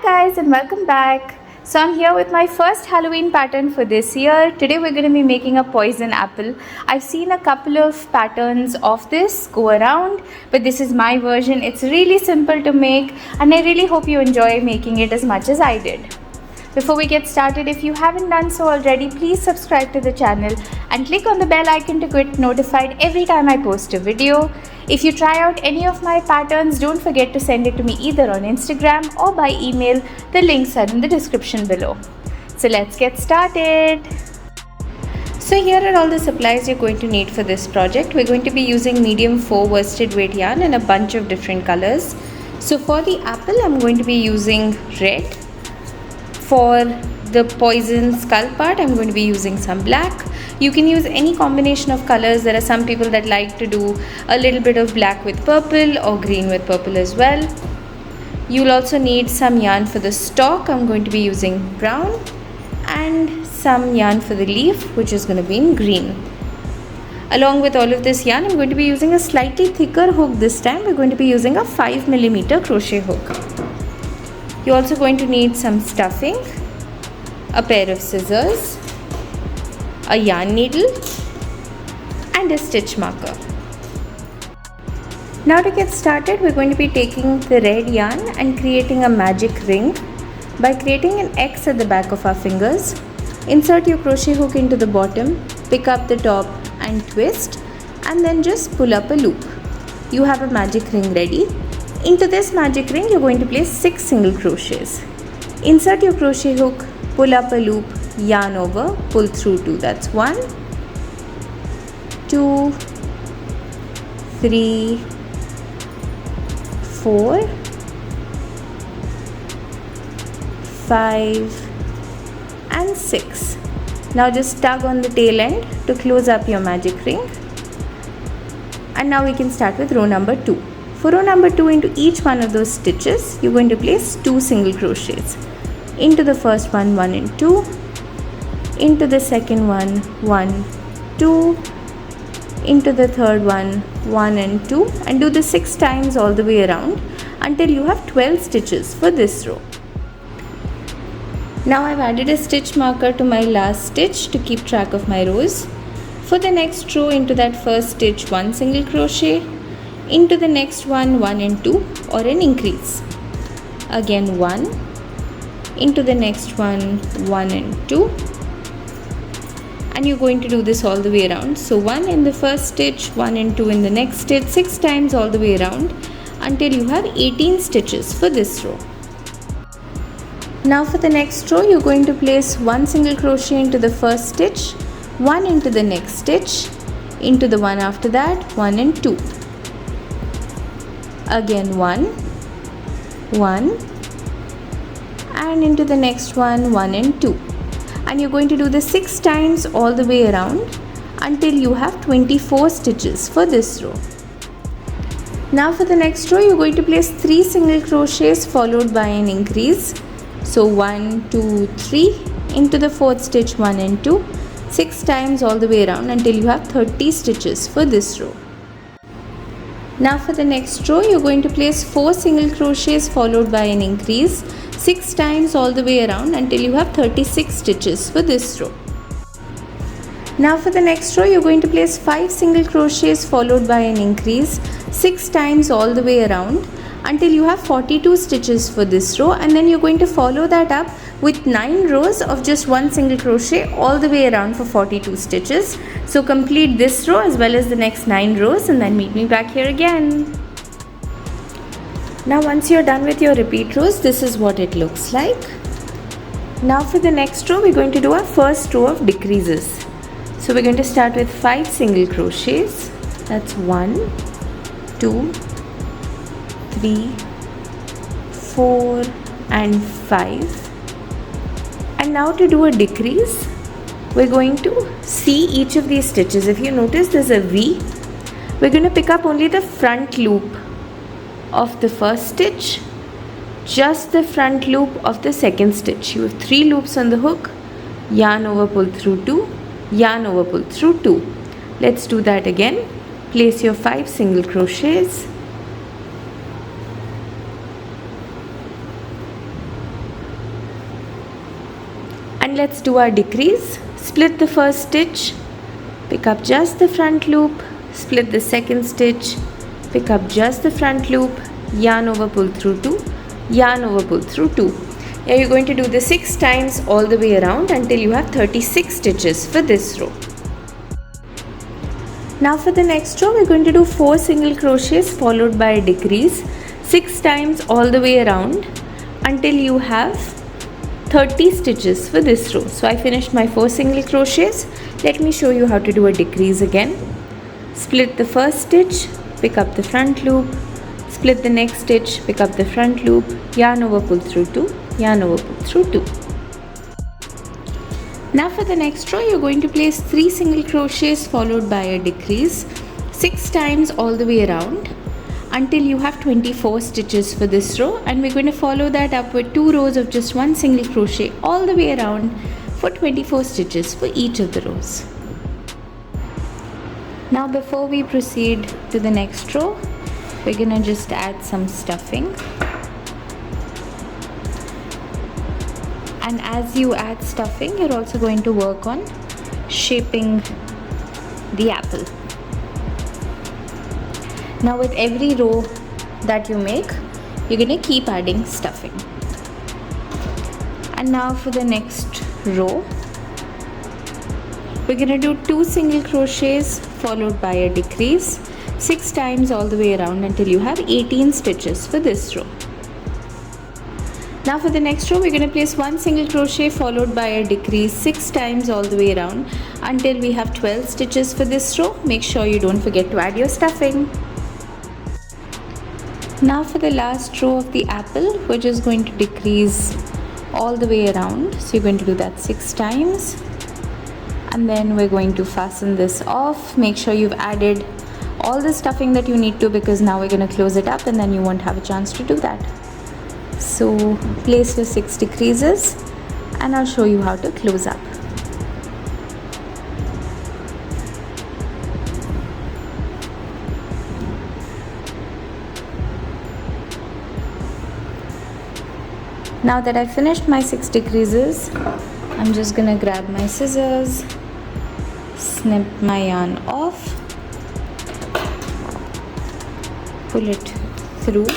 Hi guys and welcome back. So I'm here with my first Halloween pattern for this year. Today we're going to be making a poison apple. I've seen a couple of patterns of this go around, but this is my version. It's really simple to make and I really hope you enjoy making it as much as I did. Before we get started, if you haven't done so already, please subscribe to the channel and click on the bell icon to get notified every time I post a video. If you try out any of my patterns, don't forget to send it to me either on Instagram or by email. The links are in the description below. So let's get started. So here are all the supplies you're going to need for this project. We're going to be using medium 4 worsted weight yarn in a bunch of different colors. So for the apple, I'm going to be using red. For the poison skull part, I'm going to be using some black. You can use any combination of colors. There are some people that like to do a little bit of black with purple or green with purple as well. You'll also need some yarn for the stalk. I'm going to be using brown, and some yarn for the leaf, which is going to be in green. Along with all of this yarn, I'm going to be using a slightly thicker hook this time. We're going to be using a 5mm crochet hook. You're also going to need some stuffing, a pair of scissors, a yarn needle, and a stitch marker. Now to get started, we're going to be taking the red yarn and creating a magic ring by creating an X at the back of our fingers. Insert your crochet hook into the bottom, pick up the top and twist, and then just pull up a loop. You have a magic ring ready. Into this magic ring, you're going to place 6 single crochets. Insert your crochet hook, pull up a loop, yarn over, pull through 2. That's 1, 2, 3, 4, 5, and 6. Now just tug on the tail end to close up your magic ring. And now we can start with row number 2. For row number 2, into each one of those stitches, you're going to place 2 single crochets. Into the first one, 1 and 2. Into the second one, 1, 2. Into the third one, 1 and 2. And do this 6 times all the way around until you have 12 stitches for this row. Now I've added a stitch marker to my last stitch to keep track of my rows. For the next row, into that first stitch, 1 single crochet. Into the next one, 1 and 2, or an increase. Again 1. Into the next one, 1 and 2. And you're going to do this all the way around. So 1 in the first stitch, 1 and 2 in the next stitch, 6 times all the way around until you have 18 stitches for this row. Now for the next row, you're going to place 1 single crochet into the first stitch, 1 into the next stitch, into the one after that, 1 and 2. Again 1, 1, and into the next one, 1 and 2. And you're going to do this 6 times all the way around until you have 24 stitches for this row. Now for the next row, you're going to place 3 single crochets followed by an increase. So 1, 2, 3, into the fourth stitch, 1 and 2, 6 times all the way around until you have 30 stitches for this row. Now for the next row, you're going to place 4 single crochets followed by an increase 6 times all the way around until you have 36 stitches for this row. Now for the next row, you're going to place 5 single crochets followed by an increase 6 times all the way around until you have 42 stitches for this row, and then you're going to follow that up with 9 rows of just 1 single crochet all the way around for 42 stitches. So complete this row as well as the next 9 rows and then meet me back here again. Now once you're done with your repeat rows, this is what it looks like. Now for the next row, we're going to do our first row of decreases. So we're going to start with 5 single crochets. That's 1, 2, 3, 4 and 5. And now to do a decrease, we're going to see each of these stitches. If you notice, there's a V. We're going to pick up only the front loop of the first stitch, just the front loop of the second stitch. You have 3 loops on the hook, yarn over, pull through 2, yarn over, pull through 2. Let's do that again. Place your 5 single crochets, And let's do our decrease. Split the first stitch, pick up just the front loop, split the second stitch, pick up just the front loop, yarn over, pull through 2, yarn over, pull through 2. Now you're going to do this 6 times all the way around until you have 36 stitches for this row. Now for the next row, we're going to do 4 single crochets followed by a decrease 6 times all the way around until you have 30 stitches for this row. So I finished my 4 single crochets. Let me show you how to do a decrease again. Split the first stitch, pick up the front loop, split the next stitch, pick up the front loop, yarn over, pull through 2, yarn over, pull through 2. Now for the next row, you're going to place 3 single crochets followed by a decrease 6 times all the way around until you have 24 stitches for this row, and we're going to follow that up with 2 rows of just 1 single crochet all the way around for 24 stitches for each of the rows. Now before we proceed to the next row, we're going to just add some stuffing. And as you add stuffing, you're also going to work on shaping the apple. Now with every row that you make, you're going to keep adding stuffing. And now for the next row, we're going to do 2 single crochets followed by a decrease 6 times all the way around until you have 18 stitches for this row. Now for the next row, we're going to place 1 single crochet followed by a decrease 6 times all the way around until we have 12 stitches for this row. Make sure you don't forget to add your stuffing. Now for the last row of the apple, we're just going to decrease all the way around. So you're going to do that 6 times. And then we're going to fasten this off. Make sure you've added all the stuffing that you need to, because now we're going to close it up and then you won't have a chance to do that. So place your 6 decreases and I'll show you how to close up. Now that I've finished my 6 decreases, I'm just gonna grab my scissors, snip my yarn off, pull it through.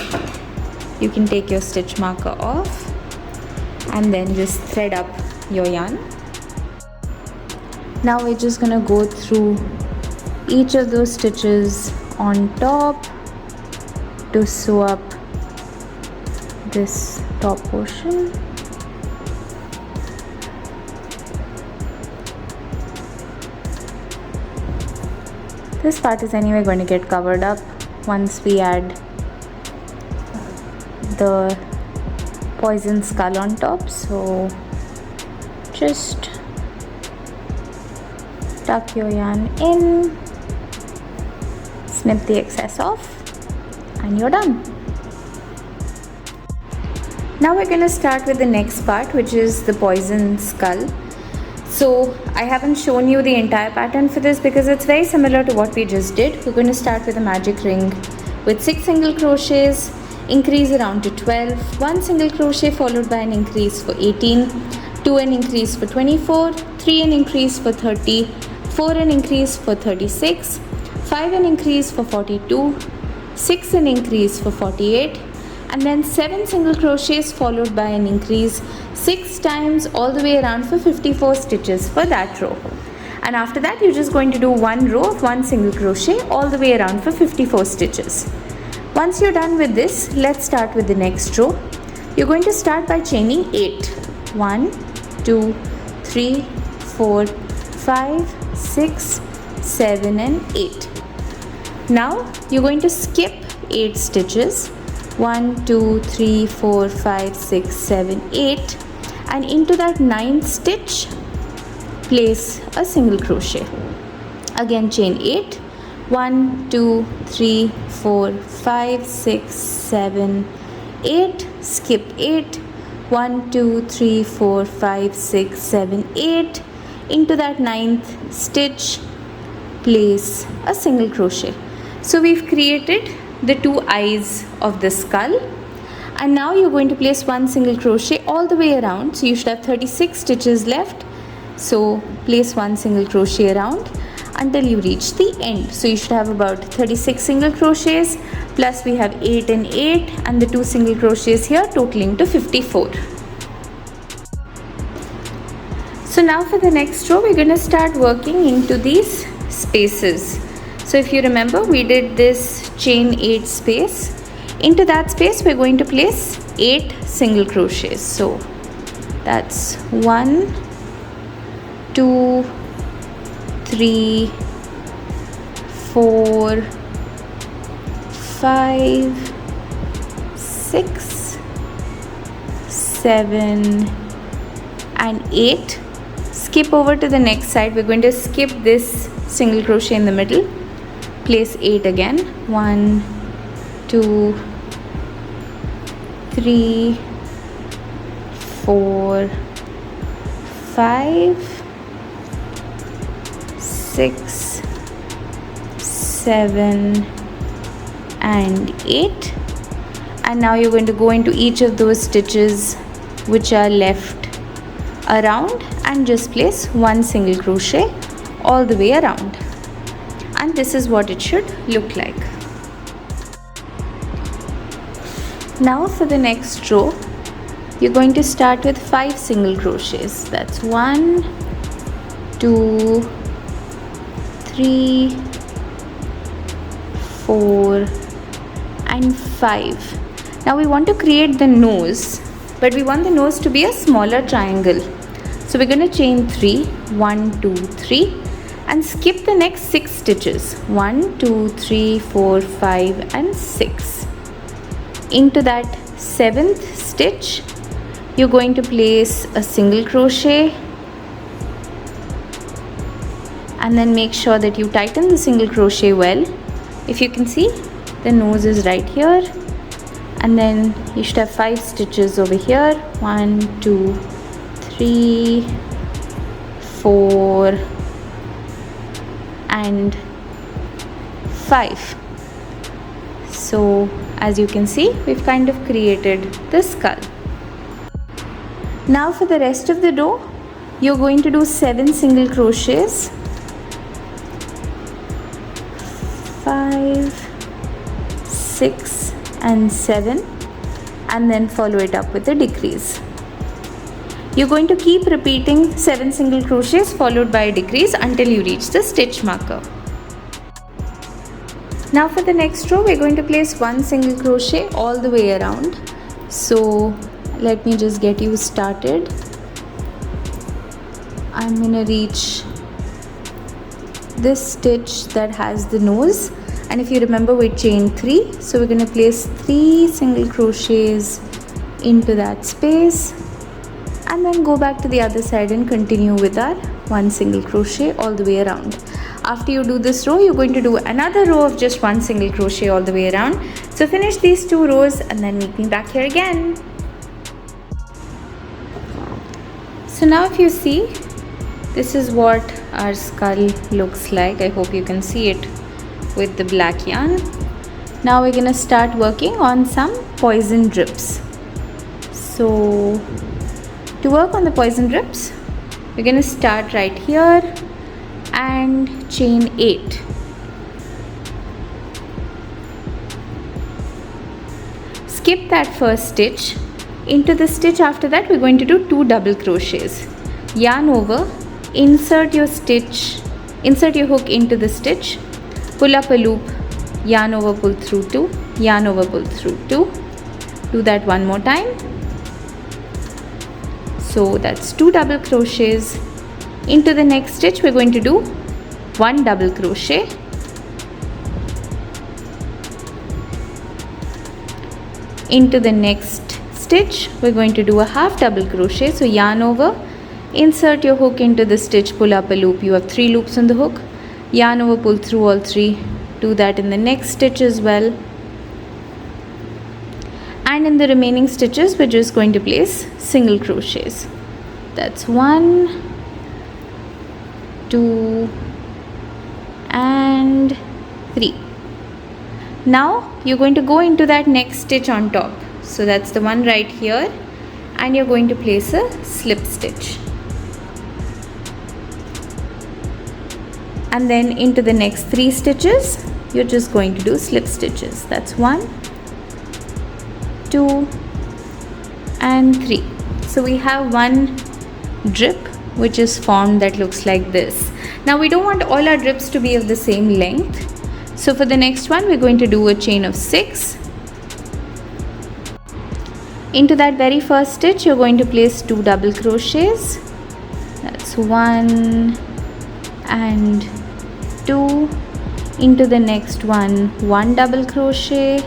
You can take your stitch marker off and then just thread up your yarn. Now we're just gonna go through each of those stitches on top to sew up this top portion. This part is anyway going to get covered up once we add the poison skull on top, so just tuck your yarn in, snip the excess off, and you're done. Now we're going to start with the next part, which is the poison skull. So I haven't shown you the entire pattern for this because it's very similar to what we just did. We're going to start with a magic ring with 6 single crochets, increase around to 12, 1 single crochet followed by an increase for 18, 2 an increase for 24, 3 an increase for 30, 4 an increase for 36, 5 an increase for 42, 6 an increase for 48, and then 7 single crochets followed by an increase 6 times all the way around for 54 stitches for that row. And after that, you're just going to do 1 row of 1 single crochet all the way around for 54 stitches. Once you're done with this, let's start with the next row. You're going to start by chaining 8. 1, 2, 3, 4, 5, 6, 7 and 8. Now you're going to skip 8 stitches. 1, 2, 3, 4, 5, 6, 7, 8, and into that 9th stitch place a single crochet. Again chain 8. 1, 2, 3, 4, 5, 6, 7, 8, skip 8. 1, 2, 3, 4, 5, 6, 7, 8. Into that 9th stitch place a single crochet. So we've created the 2 eyes of the skull, And now you're going to place 1 single crochet all the way around. So you should have 36 stitches left. So place 1 single crochet around until you reach the end. So you should have about 36 single crochets, plus we have 8 and 8 and the 2 single crochets here, totaling to 54. So now for the next row, we're going to start working into these spaces. So if you remember, we did this chain 8 space. Into that space we're going to place 8 single crochets. So that's 1, 2, 3, 4, 5, 6, 7 and 8. Skip over to the next side. We're going to skip this single crochet in the middle. Place 8 again. 1, 2, 3, 4, 5, 6, 7 and 8. And now you're going to go into each of those stitches which are left around and just place 1 single crochet all the way around. And this is what it should look like. Now for the next row, you're going to start with 5 single crochets. That's 1, 2, 3, 4 and 5. Now we want to create the nose, but we want the nose to be a smaller triangle. So we're going to chain 3, 1, 2, 3 and skip the next 6 stitches. 1, 2, 3, 4, 5 and 6. Into that 7th stitch, you're going to place a single crochet and then make sure that you tighten the single crochet well. If you can see, the nose is right here, and then you should have 5 stitches over here. 1, 2, 3, 4 and 5. So as you can see, we've kind of created the skull. Now for the rest of the row, you're going to do 7 single crochets. 5, 6 and 7, and then follow it up with a decrease. You're going to keep repeating 7 single crochets followed by a decrease until you reach the stitch marker. Now for the next row, we're going to place 1 single crochet all the way around. So let me just get you started. I'm going to reach this stitch that has the nose, and if you remember, we chained 3, so we're going to place 3 single crochets into that space and then go back to the other side and continue with our 1 single crochet all the way around. After you do this row, you're going to do another row of just 1 single crochet all the way around. So finish these 2 rows and then meet me back here again. So now if you see, this is what our skull looks like. I hope you can see it with the black yarn. Now we're going to start working on some poison drips. So to work on the poison drips, we're going to start right here and chain 8. Skip that first stitch. Into the stitch after that, we're going to do 2 double crochets. Yarn over, insert your hook into the stitch, pull up a loop, yarn over, pull through 2, yarn over, pull through 2. Do that one more time. So that's 2 double crochets. Into the next stitch, we're going to do 1 double crochet. Into the next stitch, we're going to do a half double crochet. So yarn over, insert your hook into the stitch, pull up a loop. You have 3 loops on the hook. Yarn over, pull through all 3. Do that in the next stitch as well. And in the remaining stitches, we're just going to place single crochets. That's 1, 2 and 3. Now you're going to go into that next stitch on top. so that's the one right here, and you're going to place a slip stitch. And then into the next 3 stitches, you're just going to do slip stitches. That's 1, 2 and 3. So we have one drip which is formed that looks like this. Now we don't want all our drips to be of the same length. So for the next one, we're going to do a chain of 6. Into that very first stitch, you're going to place 2 double crochets. That's 1 and 2. Into the next one, 1 double crochet.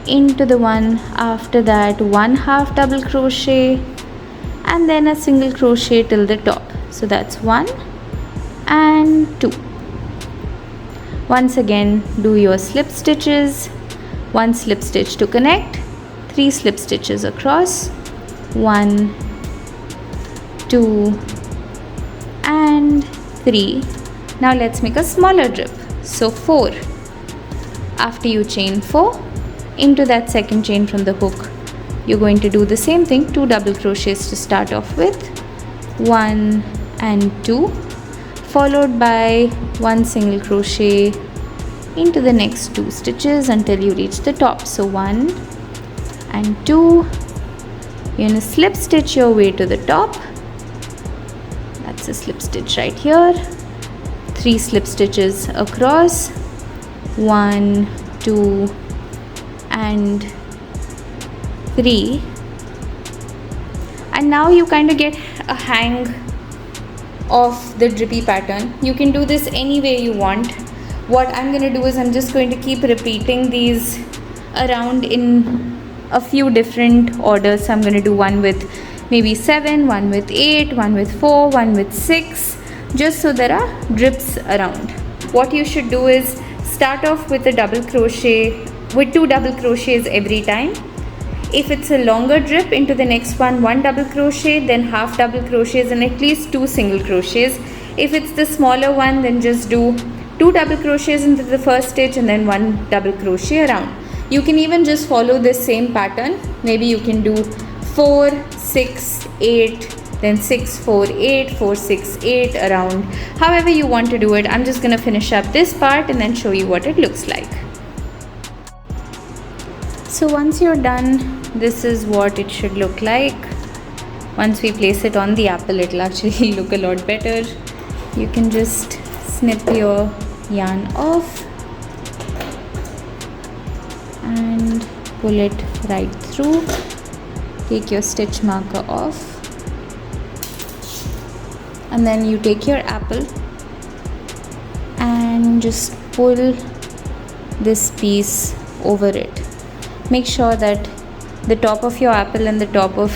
Into the one after that, 1 half double crochet, and then a single crochet till the top. So that's 1 and 2. Once again, do your slip stitches. 1 slip stitch to connect, 3 slip stitches across, 1, 2 and 3. Now let's make a smaller drip. So 4. After you chain 4, into that second chain from the hook, you're going to do the same thing, 2 double crochets to start off with, 1 and 2, followed by 1 single crochet into the next 2 stitches until you reach the top. So 1 and 2, you're going to slip stitch your way to the top. That's a slip stitch right here. 3 slip stitches across, 1, 2 and 3. And now you kind of get a hang of the drippy pattern. You can do this any way you want. What I'm going to do is I'm just going to keep repeating these around in a few different orders. So I'm going to do one with maybe 7, one with 8, one with 4, one with 6, just so there are drips around. What you should do is start off with a double crochet, with 2 double crochets every time. If it's a longer drip, into the next one, 1 double crochet, then half double crochets and at least 2 single crochets. If it's the smaller one, then just do 2 double crochets into the first stitch and then 1 double crochet around. You can even just follow this same pattern. Maybe you can do 4, 6, 8, then 6, 4, 8, 4, 6, 8 around. However you want to do it. I'm just going to finish up this part and then show you what it looks like. So once you're done, this is what it should look like. Once we place it on the apple, it'll actually look a lot better. You can just snip your yarn off and pull it right through. Take your stitch marker off, and then you take your apple and just pull this piece over it. Make sure that the top of your apple and the top of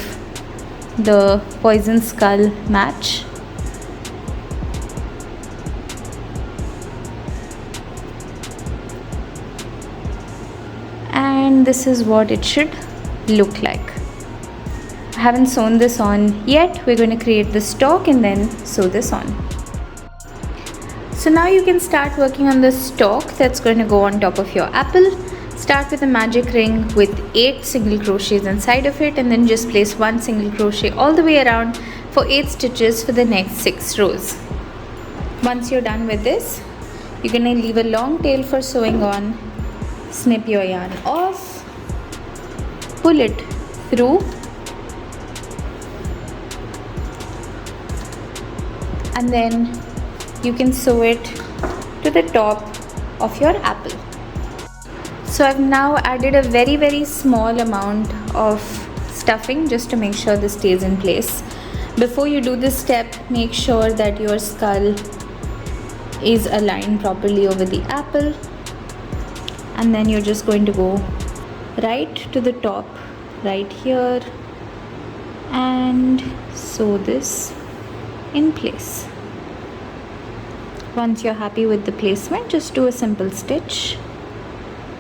the poison skull match. And this is what it should look like. I haven't sewn this on yet. We're going to create the stalk and then sew this on. So now you can start working on the stalk that's going to go on top of your apple. Start with a magic ring with 8 single crochets inside of it, and then just place 1 single crochet all the way around for 8 stitches for the next 6 rows. Once you're done with this, you're going to leave a long tail for sewing on. Snip your yarn off, pull it through, and then you can sew it to the top of your apple. So I've now added a very small amount of stuffing just to make sure this stays in place. Before you do this step, make sure that your skull is aligned properly over the apple, and then you're just going to go right to the top right here and sew this in place. Once you're happy with the placement, just do a simple stitch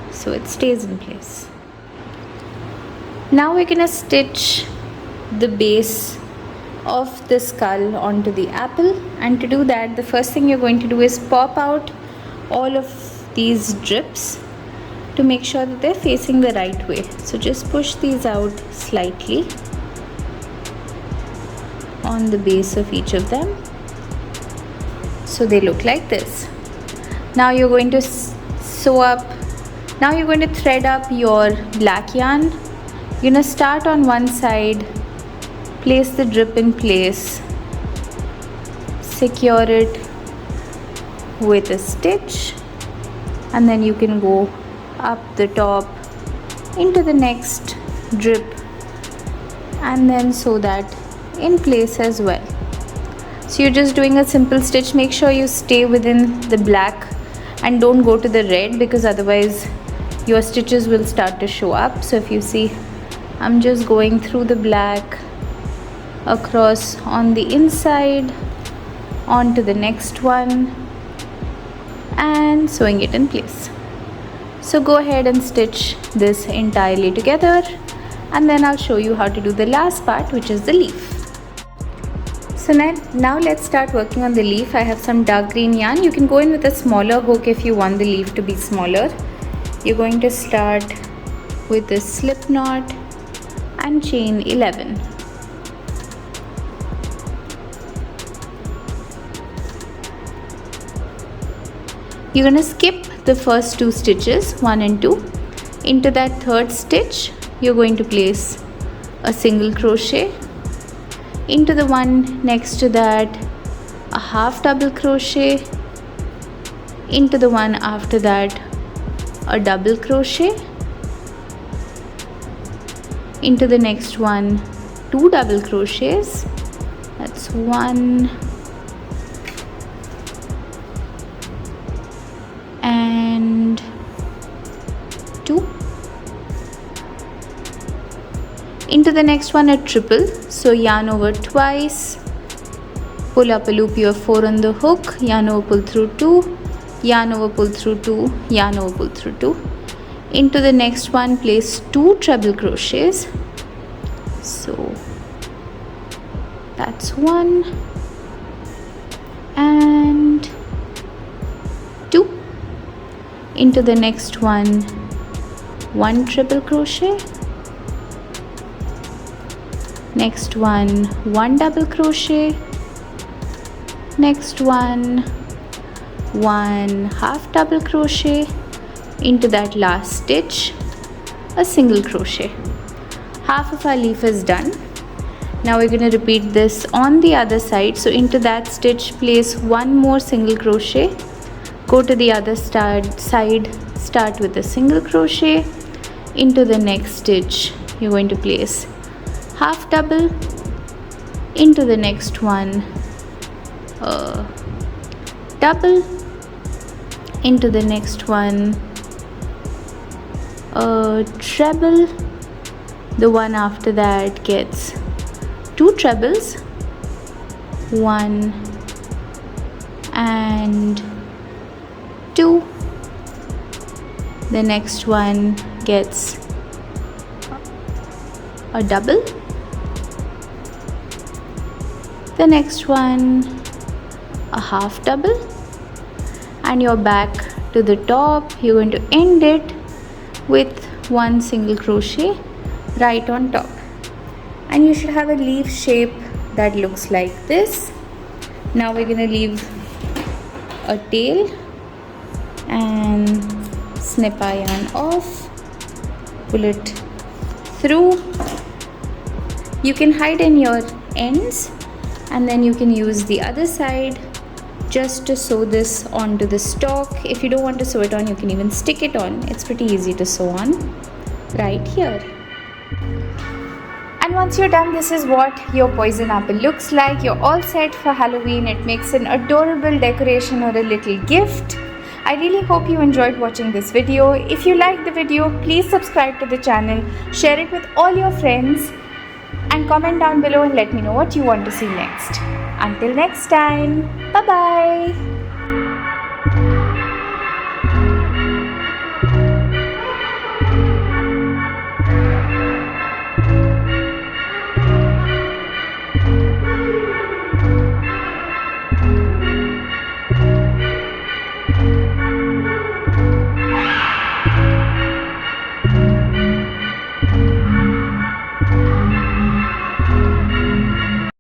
so it stays in place. Now we're gonna stitch the base of the skull onto the apple, and to do that, the first thing you're going to do is pop out all of these drips to to make sure that they're facing the right way. So just push these out slightly on the base of each of them, so they look like this. Now you're going to now you're going to thread up your black yarn. You're going to start on one side, place the drip in place, secure it with a stitch, and then you can go up the top into the next drip and then sew that in place as well. So you're just doing a simple stitch. Make sure you stay within the black and don't go to the red, because otherwise your stitches will start to show up. So if you see, I'm just going through the black across on the inside onto the next one and sewing it in place. So go ahead and stitch this entirely together, and then I'll show you how to do the last part, which is the leaf. So now let's start working on the leaf. I have some dark green yarn. You can go in with a smaller hook if you want the leaf to be smaller. You're going to start with a slip knot and chain 11. You're going to skip the first two stitches, 1 and 2. Into that third stitch, you're going to place a single crochet. Into the one next to that, a half double crochet. Into the one after that, a double crochet. Into the next one, 2 double crochets. That's 1 and 2. Into the next one, a triple. So yarn over twice, pull up a loop, you have 4 on the hook, yarn over, pull through 2, yarn over, pull through 2, yarn over, pull through 2. Into the next one, place 2 treble crochets. So that's 1 and 2. Into the next one, 1 triple crochet. Next one, 1 double crochet. Next one, 1 half double crochet. Into that last stitch, a single crochet. Half of our leaf is done. Now we're going to repeat this on the other side. So into that stitch, place 1 more single crochet. Go to the other side, start with a single crochet. Into the next stitch, you're going to place half double. Into the next one, double. Into the next one, a treble. The one after that gets 2 trebles, 1 and 2. The next one gets a double. The next one, a half double, and you're back to the top. You're going to end it with 1 single crochet right on top, and you should have a leaf shape that looks like this. Now we're going to leave a tail and snip our yarn off, pull it through. You can hide in your ends, and then you can use the other side just to sew this onto the stalk. If you don't want to sew it on, you can even stick it on. It's pretty easy to sew on right here. And once you're done, this is what your poison apple looks like. You're all set for Halloween. It makes an adorable decoration or a little gift. I really hope you enjoyed watching this video. If you liked the video, please subscribe to the channel, share it with all your friends, and comment down below and let me know what you want to see next. Until next time, bye bye.